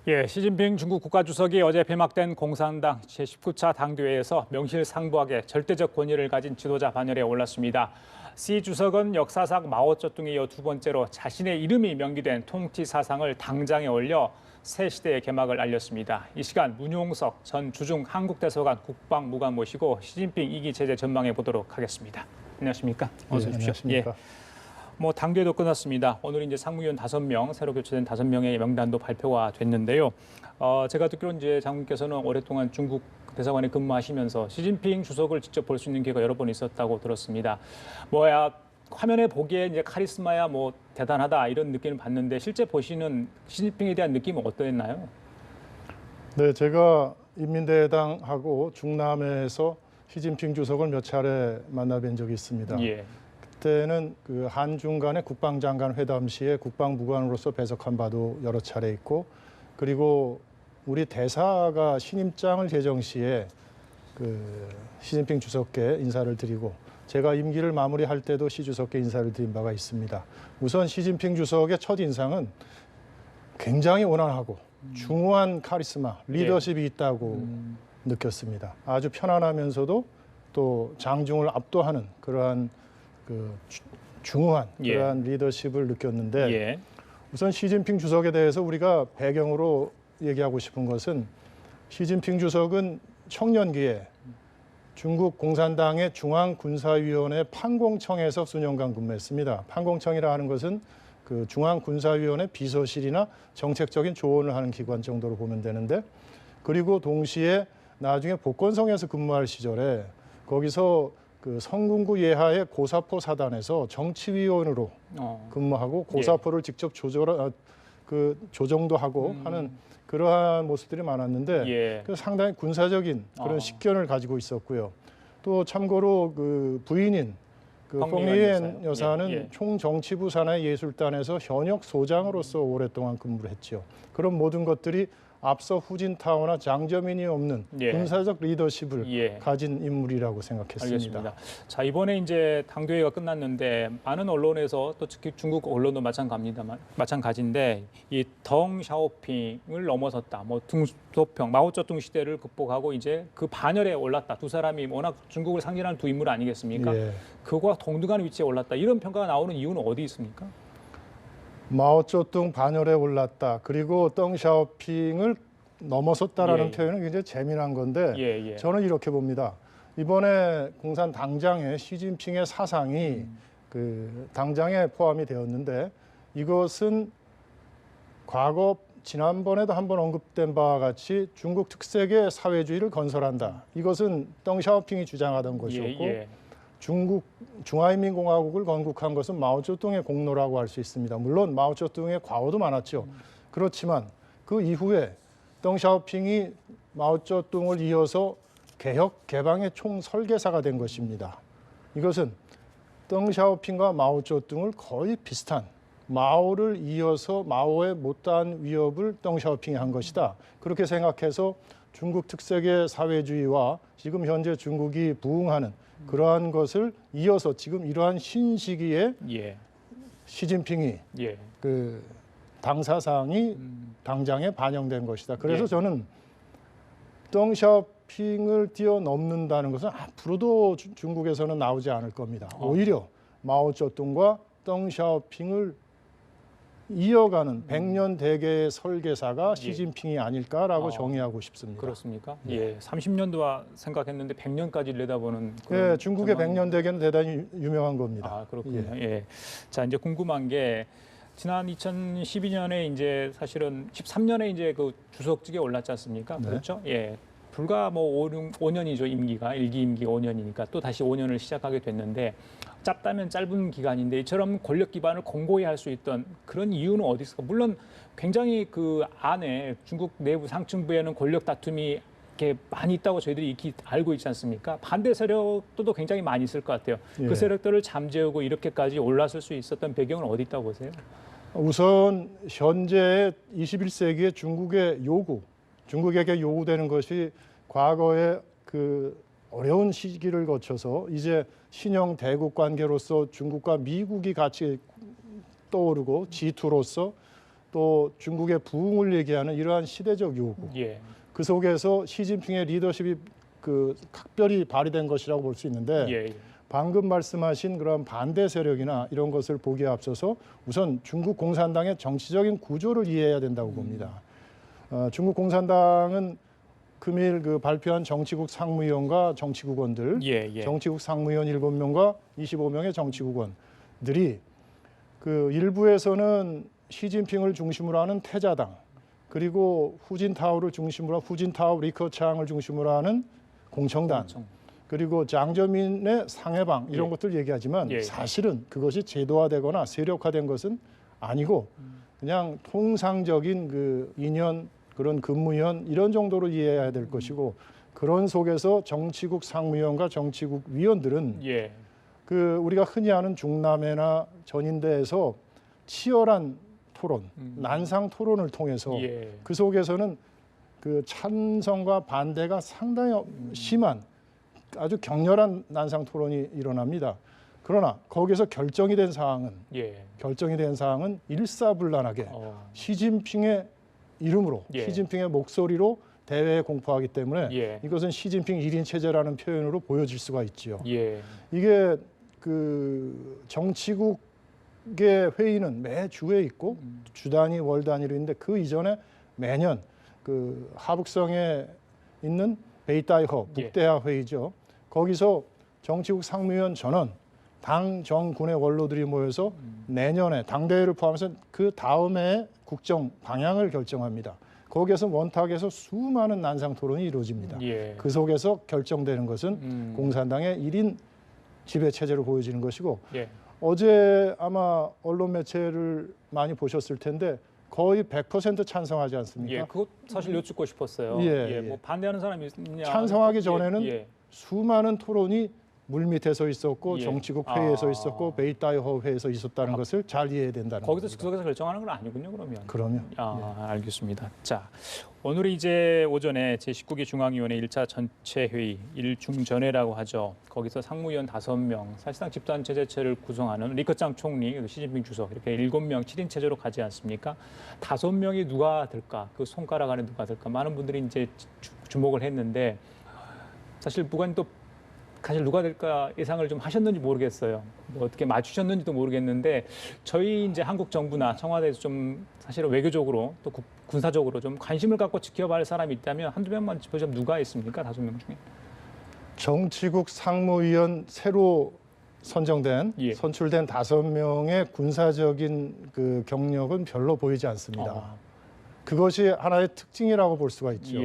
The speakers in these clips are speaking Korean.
예, 시진핑 중국 국가주석이 어제 폐막된 공산당 제19차 당대회에서 명실상부하게 절대적 권위를 가진 지도자 반열에 올랐습니다. 시 주석은 역사상 마오쩌둥에 이어 두 번째로 자신의 이름이 명기된 통치 사상을 당장에 올려 새 시대의 개막을 알렸습니다. 이 시간 문용석 전 주중 한국대사관 국방무관 모시고 시진핑 2기 체제 전망해 보도록 하겠습니다. 안녕하십니까? 어서 오십시오. 안녕하십니까? 당대회도 끝났습니다. 오늘 이제 상무위원 5명, 새로 교체된 5명의 명단도 발표가 됐는데요. 제가 듣기로는 이제 장군께서는 오랫동안 중국 대사관에 근무하시면서 시진핑 주석을 직접 볼 수 있는 기회가 여러 번 있었다고 들었습니다. 화면에 보기에 이제 카리스마야 대단하다 이런 느낌을 받는데 실제 보시는 시진핑에 대한 느낌은 어떠했나요? 네, 제가 인민대회당하고 중남에서 시진핑 주석을 몇 차례 만나뵌 적이 있습니다. 예. 그때는 그 한중 간의 국방장관 회담 시에 국방무관으로서 배석한 바도 여러 차례 있고, 그리고 우리 대사가 신임장을 제정 시에 그 시진핑 주석께 인사를 드리고, 제가 임기를 마무리할 때도 시 주석께 인사를 드린 바가 있습니다. 우선 시진핑 주석의 첫 인상은 굉장히 온화하고 중후한 카리스마, 리더십이 있다고 느꼈습니다. 아주 편안하면서도 또 장중을 압도하는 그러한 중후한 그러한 리더십을 느꼈는데, 우선 시진핑 주석에 대해서 우리가 배경으로 얘기하고 싶은 것은, 시진핑 주석은 청년기에 중국 공산당의 중앙군사위원회 판공청에서 수년간 근무했습니다. 판공청이라 하는 것은 그 중앙군사위원회 비서실이나 정책적인 조언을 하는 기관 정도로 보면 되는데, 그리고 동시에 나중에 복건성에서 근무할 시절에 거기서 그 성군구 예하의 고사포 사단에서 정치위원으로 근무하고 고사포를 직접 조정도 하고 하는 그러한 모습들이 많았는데, 상당히 군사적인 그런 식견을 가지고 있었고요. 또 참고로 그 부인인 펑리엔 여사는 총정치부 산하의 예술단에서 현역 소장으로서 오랫동안 근무를 했죠. 그런 모든 것들이 앞서 후진타오나 장저민이 없는 군사적 리더십을 가진 인물이라고 생각했습니다. 알겠습니다. 자, 이번에 이제 당대회가 끝났는데 많은 언론에서 또 특히 중국 언론도 마찬가지인데 이 덩샤오핑을 넘어섰다. 등소평, 마오쩌둥 시대를 극복하고 이제 그 반열에 올랐다. 두 사람이 워낙 중국을 상징하는 두 인물 아니겠습니까? 그거와 동등한 위치에 올랐다. 이런 평가가 나오는 이유는 어디 있습니까? 마오쩌둥 반열에 올랐다. 그리고 덩샤오핑을 넘어섰다라는 표현은 굉장히 재미난 건데, 저는 이렇게 봅니다. 이번에 공산당장의 시진핑의 사상이 그 당장에 포함이 되었는데, 이것은 과거 지난번에도 한번 언급된 바와 같이 중국 특색의 사회주의를 건설한다. 이것은 덩샤오핑이 주장하던 것이었고, 중화인민공화국을 건국한 것은 마오쩌둥의 공로라고 할 수 있습니다. 물론 마오쩌둥의 과오도 많았죠. 그렇지만 그 이후에 덩샤오핑이 마오쩌둥을 이어서 개혁 개방의 총설계사가 된 것입니다. 이것은 덩샤오핑과 마오쩌둥을 거의 비슷한, 마오를 이어서 마오의 못다한 위협을 덩샤오핑이 한 것이다. 그렇게 생각해서 중국 특색의 사회주의와 지금 현재 중국이 부흥하는 그러한 것을 이어서 지금 이러한 신시기에 시진핑이 그 당사상이 당장에 반영된 것이다. 그래서 저는 덩샤오핑을 뛰어넘는다는 것은 앞으로도 중국에서는 나오지 않을 겁니다. 오히려 마오쩌둥과 덩샤오핑을 이어가는 100년 대계의 설계사가 시진핑이 아닐까라고 정의하고 싶습니다. 그렇습니까? 30년도와 생각했는데 100년까지 내다보는 그런 중국의 100년 대계는 대단히 유명한 겁니다. 그렇군요. 자, 이제 궁금한 게 지난 2012년에 이제 사실은 13년에 이제 그 주석직에 올랐지 않습니까? 그렇죠? 불과 5년이죠, 임기가. 1기 임기가 5년이니까 또 다시 5년을 시작하게 됐는데, 짧다면 짧은 기간인데 이처럼 권력 기반을 공고히 할 수 있던 그런 이유는 어디 있을까? 물론 굉장히 그 안에 중국 내부 상층부에는 권력 다툼이 이렇게 많이 있다고 저희들이 익히 알고 있지 않습니까? 반대 세력도 굉장히 많이 있을 것 같아요. 그 세력들을 잠재우고 이렇게까지 올랐을 수 있었던 배경은 어디 있다고 보세요? 우선 현재 21세기의 중국에게 요구되는 것이 과거의 그 어려운 시기를 거쳐서 이제 신형 대국 관계로서 중국과 미국이 같이 떠오르고 G2로서 또 중국의 부흥을 얘기하는 이러한 시대적 요구. 예. 그 속에서 시진핑의 리더십이 그 각별히 발휘된 것이라고 볼 수 있는데 예. 방금 말씀하신 그런 반대 세력이나 이런 것을 보기에 앞서서 우선 중국 공산당의 정치적인 구조를 이해해야 된다고 봅니다. 중국 공산당은 금일 그 발표한 정치국 상무위원과 정치국원들, 예. 정치국 상무위원 7명과 25명의 정치국원들이 그 일부에서는 시진핑을 중심으로 하는 태자당, 그리고 후진타오를 중심으로 후진타오 리커창을 중심으로 하는 공청단, 그리고 장저민의 상해방 이런 것들 얘기하지만 사실은 그것이 제도화되거나 세력화된 것은 아니고 그냥 통상적인 그 인연 그런 근무위원 이런 정도로 이해해야 될 것이고 그런 속에서 정치국 상무위원과 정치국 위원들은 그 우리가 흔히 아는 중남회나 전인대에서 치열한 토론, 난상 토론을 통해서 그 속에서는 그 찬성과 반대가 상당히 심한 아주 격렬한 난상 토론이 일어납니다. 그러나 거기서 결정이 된 사항은 일사불란하게 시진핑의 이름으로 시진핑의 목소리로 대회에 공포하기 때문에 이것은 시진핑 1인 체제라는 표현으로 보여질 수가 있지요. 이게 그 정치국의 회의는 매 주에 있고 주 단위, 월 단위로 있는데 그 이전에 매년 그 하북성에 있는 베이따이허 북대하 회의죠. 거기서 정치국 상무위원 전원 당, 정, 군의 원로들이 모여서 내년에 당대회를 포함해서 그 다음에 국정 방향을 결정합니다. 거기에서 원탁에서 수많은 난상 토론이 이루어집니다. 그 속에서 결정되는 것은 공산당의 1인 지배 체제로 보여지는 것이고 어제 아마 언론 매체를 많이 보셨을 텐데 거의 100% 찬성하지 않습니까? 그것 사실 여쭙고 싶었어요. 뭐 반대하는 사람이 있냐? 찬성하기 전에는 수많은 토론이 물밑에서 있었고 정치국 회의에서 있었고 베이따이허 회의에서 있었다는 것을 잘 이해해야 된다는 거기서 겁니다. 즉석에서 결정하는 건 아니군요, 그러면. 그럼요. 알겠습니다. 자, 오늘이 이제 오전에 제19기 중앙위원회 1차 전체 회의 일중전회라고 하죠. 거기서 상무위원 5명, 사실상 집단체제체를 구성하는 리커창 총리, 시진핑 주석 이렇게 7명 7인 체제로 가지 않습니까? 5명이 누가 될까? 그 손가락 안에 누가 될까? 많은 분들이 이제 주목을 했는데 사실 무관 또 사실 누가 될까 예상을 좀 하셨는지 모르겠어요. 뭐 어떻게 맞추셨는지도 모르겠는데 저희 이제 한국 정부나 청와대에서 좀 사실은 외교적으로 또 군사적으로 좀 관심을 갖고 지켜봐야 할 사람이 있다면 한두 명만 짚어주면 누가 있습니까? 5명 중에. 정치국 상무위원 새로 선정된 선출된 5명의 군사적인 그 경력은 별로 보이지 않습니다. 그것이 하나의 특징이라고 볼 수가 있죠.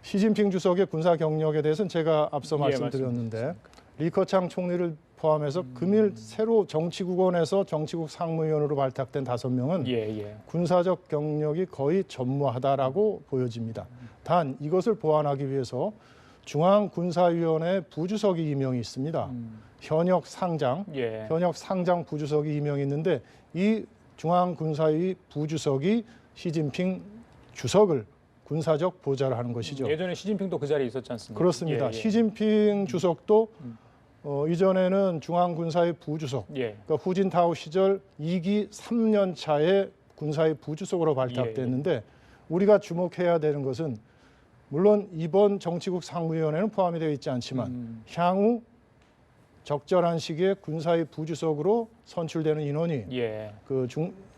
시진핑 주석의 군사 경력에 대해서는 제가 앞서 말씀드렸는데 리커창 총리를 포함해서 금일 새로 정치국원에서 정치국 상무위원으로 발탁된 5명은 군사적 경력이 거의 전무하다라고 보여집니다. 단 이것을 보완하기 위해서 중앙군사위원회 부주석이 임명이 있습니다. 현역 상장 부주석이 임명이 있는데 이 중앙군사위 부주석이 시진핑 주석을 군사적 보좌를 하는 것이죠. 예전에 시진핑도 그 자리에 있었지 않습니까? 그렇습니다. 시진핑 주석도 이전에는 중앙군사위 부주석, 그러니까 후진타오 시절 2기 3년 차에 군사위 부주석으로 발탁됐는데 우리가 주목해야 되는 것은 물론 이번 정치국 상무위원회는 포함이 되어 있지 않지만 향후 적절한 시기에 군사위 부주석으로 선출되는 인원이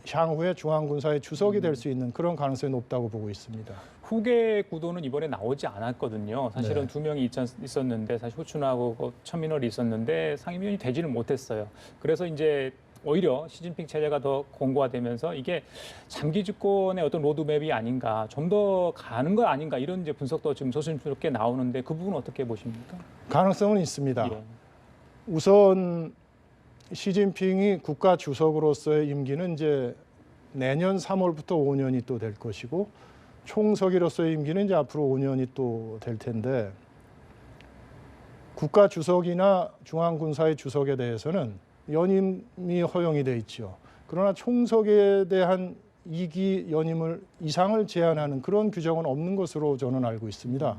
향후에 중앙군사위 주석이 될 수 있는 그런 가능성이 높다고 보고 있습니다. 후계 구도는 이번에 나오지 않았거든요. 사실은 2명이 있었는데 사실 후춘하고 천민월이 있었는데 상임위원이 되지는 못했어요. 그래서 이제 오히려 시진핑 체제가 더 공고화되면서 이게 장기 집권의 어떤 로드맵이 아닌가, 좀 더 가는 거 아닌가 이런 이제 분석도 지금 조심스럽게 나오는데 그 부분은 어떻게 보십니까? 가능성은 있습니다. 우선 시진핑이 국가 주석으로서의 임기는 이제 내년 3월부터 5년이 또 될 것이고 총서기로서의 임기는 이제 앞으로 5년이 또 될 텐데 국가 주석이나 중앙군사위 주석에 대해서는 연임이 허용이 돼 있죠. 그러나 총석에 대한 2기 연임을 이상을 제한하는 그런 규정은 없는 것으로 저는 알고 있습니다.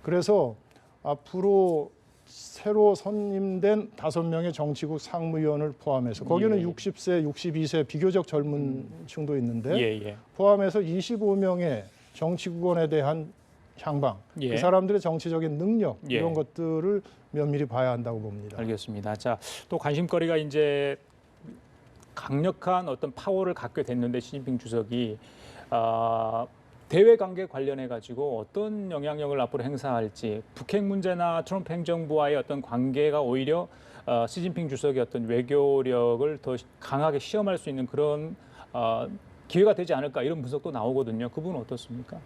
그래서 앞으로 새로 선임된 5명의 정치국 상무위원을 포함해서 거기는 예. 60세, 62세 비교적 젊은 층도 있는데 예. 포함해서 25명의 정치국원에 대한 향방, 예. 그 사람들의 정치적인 능력 예. 이런 것들을 면밀히 봐야 한다고 봅니다. 알겠습니다. 자, 또 관심거리가 이제 강력한 어떤 파워를 갖게 됐는데 시진핑 주석이 대외 관계 관련해 가지고 어떤 영향력을 앞으로 행사할지, 북핵 문제나 트럼프 행정부와의 어떤 관계가 오히려 시진핑 주석의 어떤 외교력을 더 강하게 시험할 수 있는 그런 기회가 되지 않을까 이런 분석도 나오거든요. 그 부분은 어떻습니까?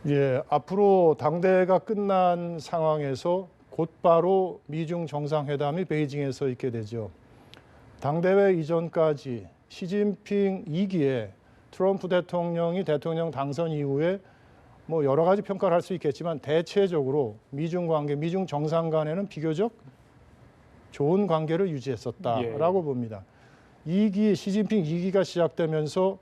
예, 앞으로 당대회가 끝난 상황에서 곧바로 미중 정상회담이 베이징에서 있게 되죠. 당대회 이전까지 시진핑 2기에 트럼프 대통령이 대통령 당선 이후에 뭐 여러 가지 평가를 할 수 있겠지만 대체적으로 미중 관계, 미중 정상 간에는 비교적 좋은 관계를 유지했었다라고 봅니다. 2기 시진핑 2기가 시작되면서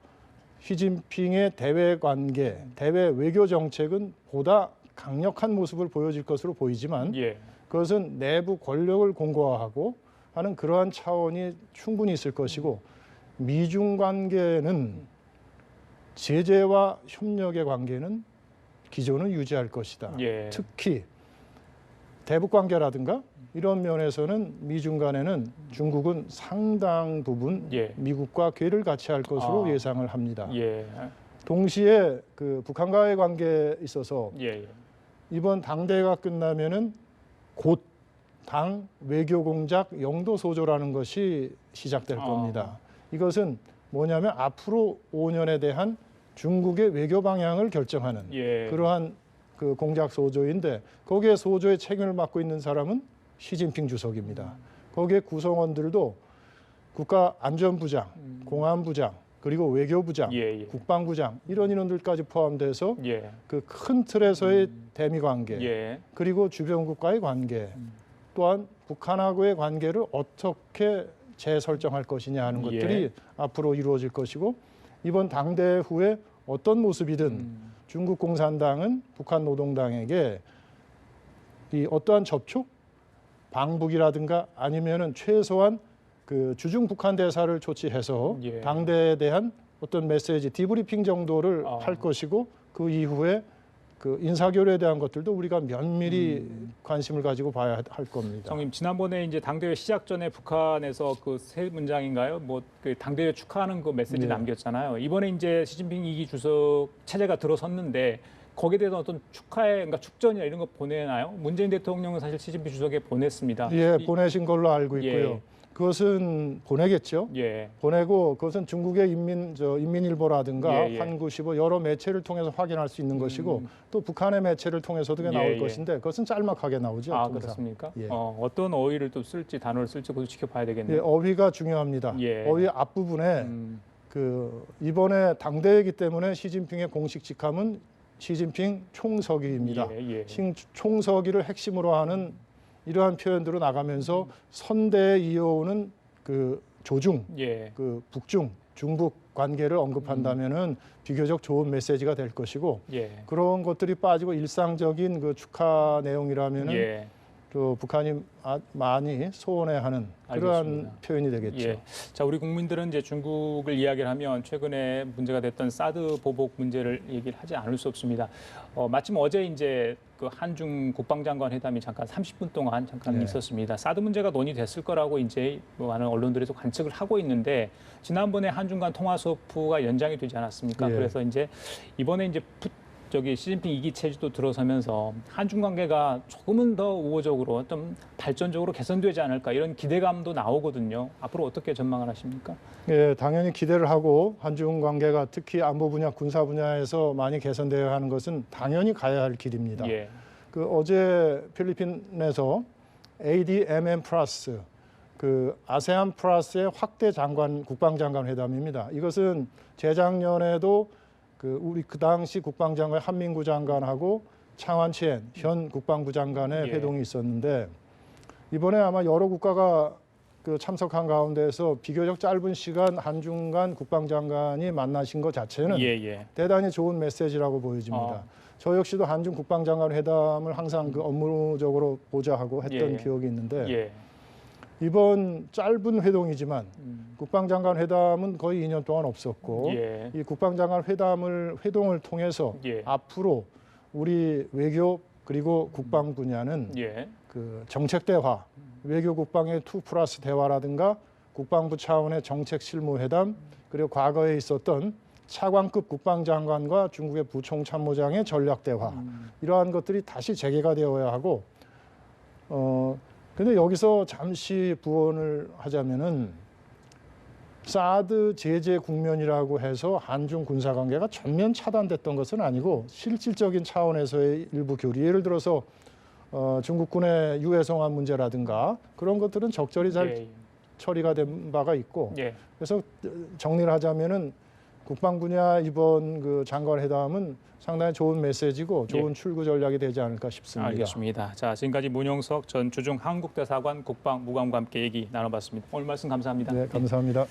시진핑의 대외 관계, 대외 외교 정책은 보다 강력한 모습을 보여줄 것으로 보이지만 예. 그것은 내부 권력을 공고화하고 하는 그러한 차원이 충분히 있을 것이고 미중 관계는 제재와 협력의 관계는 기존을 유지할 것이다. 예. 특히 대북 관계라든가 이런 면에서는 미중 간에는 중국은 상당 부분 예. 미국과 궤를 같이 할 것으로 예상을 합니다. 예. 동시에 그 북한과의 관계에 있어서 예. 이번 당대회가 끝나면은 곧 당 외교 공작 영도 소조라는 것이 시작될 겁니다. 이것은 뭐냐면 앞으로 5년에 대한 중국의 외교 방향을 결정하는 예. 그러한 그 공작 소조인데 거기에 소조의 책임을 맡고 있는 사람은 시진핑 주석입니다. 거기에 구성원들도 국가안전부장, 공안부장, 그리고 외교부장, 예. 국방부장 이런 인원들까지 포함돼서 예. 그 큰 틀에서의 대미 관계 예. 그리고 주변국과의 관계 또한 북한하고의 관계를 어떻게 재설정할 것이냐 하는 것들이 앞으로 이루어질 것이고 이번 당대회 후에 어떤 모습이든 중국 공산당은 북한 노동당에게 이 어떠한 접촉, 방북이라든가 아니면은 최소한 그 주중 북한 대사를 조치해서 예. 당대에 대한 어떤 메시지, 디브리핑 정도를 할 것이고 그 이후에 그 인사교류에 대한 것들도 우리가 면밀히 관심을 가지고 봐야 할 겁니다. 성님 지난번에 이제 당대회 시작 전에 북한에서 그 세 문장인가요? 뭐 그 당대회 축하하는 그 메시지 네. 남겼잖아요. 이번에 이제 시진핑 2기 주석 체제가 들어섰는데 거기에 대해서 어떤 축하의 그러니까 축전이나 이런 거 보내나요? 문재인 대통령은 사실 시진핑 주석에 보냈습니다. 예, 보내신 걸로 알고 있고요. 예. 그것은 보내겠죠. 예. 보내고 그것은 중국의 인민일보라든가 예. 한국시보 여러 매체를 통해서 확인할 수 있는 것이고 또 북한의 매체를 통해서도 그게 나올 예. 것인데 그것은 짤막하게 나오죠. 아, 통상. 그렇습니까? 예. 어떤 어휘를 또 쓸지 단어를 쓸지 그것도 지켜봐야 예, 되겠네요. 어휘가 중요합니다. 예. 어휘 앞부분에 그 이번에 당대회이기 때문에 시진핑의 공식 직함은 시진핑 총서기입니다. 예. 총서기를 핵심으로 하는 이러한 표현들로 나가면서 선대에 이어오는 그 조중, 예. 그 북중, 중북 관계를 언급한다면은 비교적 좋은 메시지가 될 것이고 예. 그런 것들이 빠지고 일상적인 그 축하 내용이라면은 예. 또 북한이 많이 소원해하는 그러한 알겠습니다. 표현이 되겠죠. 예. 자, 우리 국민들은 이제 중국을 이야기를 하면 최근에 문제가 됐던 사드 보복 문제를 얘기를 하지 않을 수 없습니다. 마침 어제 이제 그 한중 국방장관 회담이 잠깐 30분 동안 잠깐 네. 있었습니다. 사드 문제가 논의됐을 거라고 이제 뭐 많은 언론들에서 관측을 하고 있는데 지난번에 한중 간 통화 수업가 연장이 되지 않았습니까? 예. 그래서 이제 이번에 이제 시진핑 2기 체제도 들어서면서 한중 관계가 조금은 더 우호적으로 좀 발전적으로 개선되지 않을까 이런 기대감도 나오거든요. 앞으로 어떻게 전망을 하십니까? 예, 당연히 기대를 하고 한중 관계가 특히 안보 분야, 군사 분야에서 많이 개선되어야 하는 것은 당연히 가야 할 길입니다. 예. 그 어제 필리핀에서 ADMM 플러스 그 아세안 플러스의 확대 장관 국방장관 회담입니다. 이것은 재작년에도 그 우리 그 당시 국방장관 한민구 장관하고 창완치엔 현 국방부 장관의 예. 회동이 있었는데 이번에 아마 여러 국가가 그 참석한 가운데서 비교적 짧은 시간 한중 간 국방장관이 만나신 것 자체는 예, 예. 대단히 좋은 메시지라고 보여집니다. 저 역시도 한중 국방장관 회담을 항상 그 업무적으로 보좌하고 했던 예. 기억이 있는데 예. 이번 짧은 회동이지만 국방장관 회담은 거의 2년 동안 없었고 예. 이 국방장관 회동을 통해서 예. 앞으로 우리 외교 그리고 국방 분야는 예. 그 정책 대화, 외교 국방의 2+ 대화라든가 국방부 차원의 정책 실무 회담 그리고 과거에 있었던 차관급 국방장관과 중국의 부총참모장의 전략 대화 이러한 것들이 다시 재개가 되어야 하고 근데 여기서 잠시 부언을 하자면은 사드 제재 국면이라고 해서 한중 군사 관계가 전면 차단됐던 것은 아니고 실질적인 차원에서의 일부 교류 예를 들어서 중국군의 유해송환 문제라든가 그런 것들은 적절히 잘 예. 처리가 된 바가 있고 예. 그래서 정리를 하자면은 국방 분야 이번 그 장관 회담은 상당히 좋은 메시지고 좋은 출구 전략이 되지 않을까 싶습니다. 알겠습니다. 자, 지금까지 문용석 전 주중 한국대사관 국방무감과 함께 얘기 나눠봤습니다. 오늘 말씀 감사합니다. 네, 감사합니다.